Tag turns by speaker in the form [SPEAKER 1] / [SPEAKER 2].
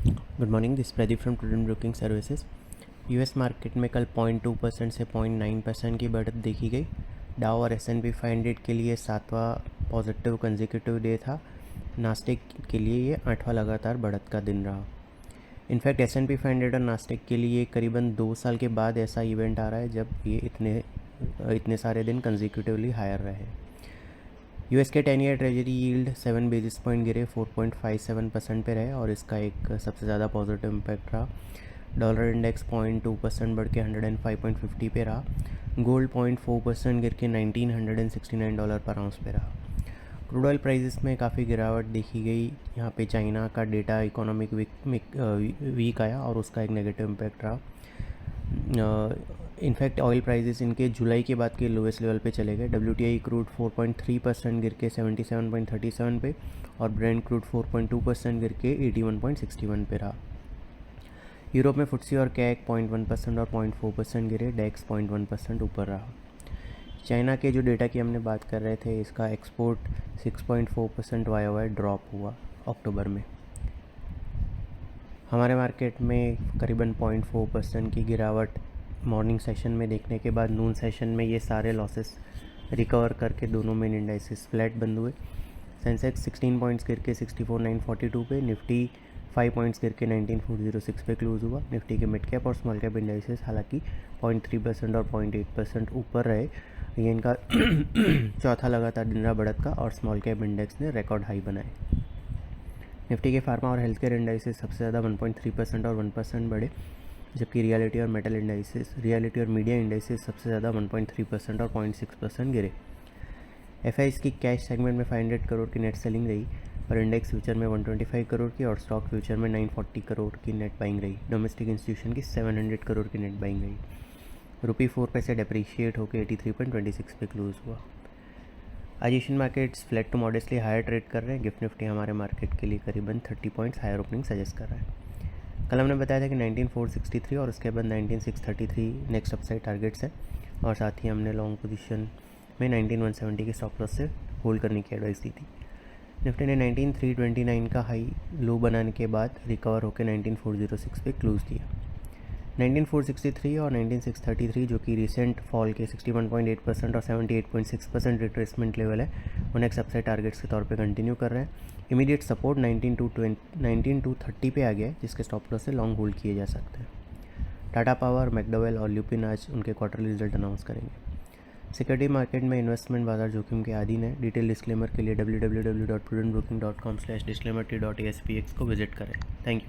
[SPEAKER 1] Good morning, this Pradeep from prudent broking services. US market में कल 0.2% से 0.9% की बढ़त देखी गई। डाउ और S&P 500 के लिए 7वां पॉजिटिव कंसेक्यूटिव डे था। नास्टेक के लिए ये 8वां लगातार बढ़त का दिन रहा। इनफैक्ट S&P 500 और नास्टेक के लिए करीबन 2 साल के बाद ऐसा इवेंट आ रहा है जब ये इतने सारे दिन कंसेक्यूटिवली हायर रहे। यूएस के 10 year treasury yield 7 basis point गिरे 4.57% पे रहे और इसका एक सबसे ज़्यादा पॉजिटिव इम्पैक्ट रहा। डॉलर इंडेक्स 0.2% बढ़ के 105.50 पे रहा। गोल्ड 0.4% गिर के $1969 पर आउंस पे रहा। क्रूड ऑयल प्राइसेस में काफ़ी गिरावट देखी गई। यहाँ पे चाइना का डेटा इकोनॉमिक वीक आया और उसका एक नेगेटिव इम्पैक्ट रहा। इनफैक्ट ऑयल प्राइसेस इनके जुलाई के बाद के लोएस्ट लेवल पे चले गए। WTI क्रूड 4.3% गिर के 77.37 पे और ब्रेंट क्रूड 4.2% गिर के 81.61 पे रहा। यूरोप में FTSE और कैक 0.1% और 0.4% गिरे। डेक्स 0.1% ऊपर रहा। चाइना के जो डेटा की हमने बात कर रहे थे, इसका एक्सपोर्ट 6.4% YOY ड्रॉप हुआ अक्टूबर में। हमारे मार्केट में करीबन 0.4% की गिरावट मॉर्निंग सेशन में देखने के बाद नून सेशन में ये सारे लॉसेस रिकवर करके दोनों मेन इंडाइसेस फ्लैट बंद हुए। सेंसेक्स 16 पॉइंट्स गिर के 64,942 पे, निफ्टी 5 पॉइंट्स गिर के 19,406 पे क्लोज हुआ। निफ्टी के मिड कैप और स्मॉल कैप इंडाइसेस हालांकि 0.3% और 0.8% ऊपर रहे। ये इनका चौथा लगातार दिन रहा बढ़त का और स्मॉल कैप इंडेक्स ने रिकॉर्ड हाई बनाए। निफ्टी के फार्मा और हेल्थ केयर इंडाइसेस सबसे ज़्यादा 1.3% और 1% बढ़े, जबकि रियलिटी और मेटल इंडाइसेस, रियलिटी और मीडिया इंडाइसेस सबसे ज़्यादा 1.3% और 0.6% गिरे। एफआईज की कैश सेगमेंट में 500 करोड़ की नेट सेलिंग रही और इंडेक्स फ्यूचर में 125 करोड़ की और स्टॉक फ्यूचर में 940 करोड़ की नेट बाइंग रही। डोमेस्टिक इंस्टीट्यूशन की 700 करोड़ की नेट बाइंग रही। रुपी 4 पैसे डेप्रीशिएट होकर 83.26 पे क्लोज हुआ। आज Asian markets flat to modestly higher trade कर रहे हैं। गिफ्ट निफ्टी हमारे मार्केट के लिए करीबन 30 पॉइंट्स हायर ओपनिंग सजेस्ट कर रहा है। कल हमने बताया था कि 19,463 और उसके बाद 19,633 नेक्स्ट अपसाइड टारगेट्स हैं और साथ ही हमने लॉन्ग पोजीशन में 19,170 के स्टॉप लॉस से होल्ड करने की एडवाइस दी थी। निफ्टी ने 19,329 का हाई लो बनाने के बाद रिकवर होकर 19,406 पे क्लोज दिया। 19,463 और 19,633 जो कि रिसेंट फॉल के 61.8% और 78.6% रिट्रेसमेंट लेवल है, वो नेक्स्ट अपसाइड टारगेट्स के तौर पे कंटिन्यू कर रहे हैं। इमीडिएट सपोर्ट 19,230 पे आ गया है, जिसके स्टॉप लॉस से लॉन्ग होल्ड किए जा सकते हैं। टाटा पावर, मैकडॉवेल और ल्यूपिन आज उनके क्वार्टरली रिजल्ट अनाउंस करेंगे। सिक्योरिटी मार्केट में इन्वेस्टमेंट बाजार जोखिम के अधीन है। डिटेल डिस्क्लेमर के लिए www.prudentbroking.com/disclaimer.t.aspx को विजिट करें। Thank you.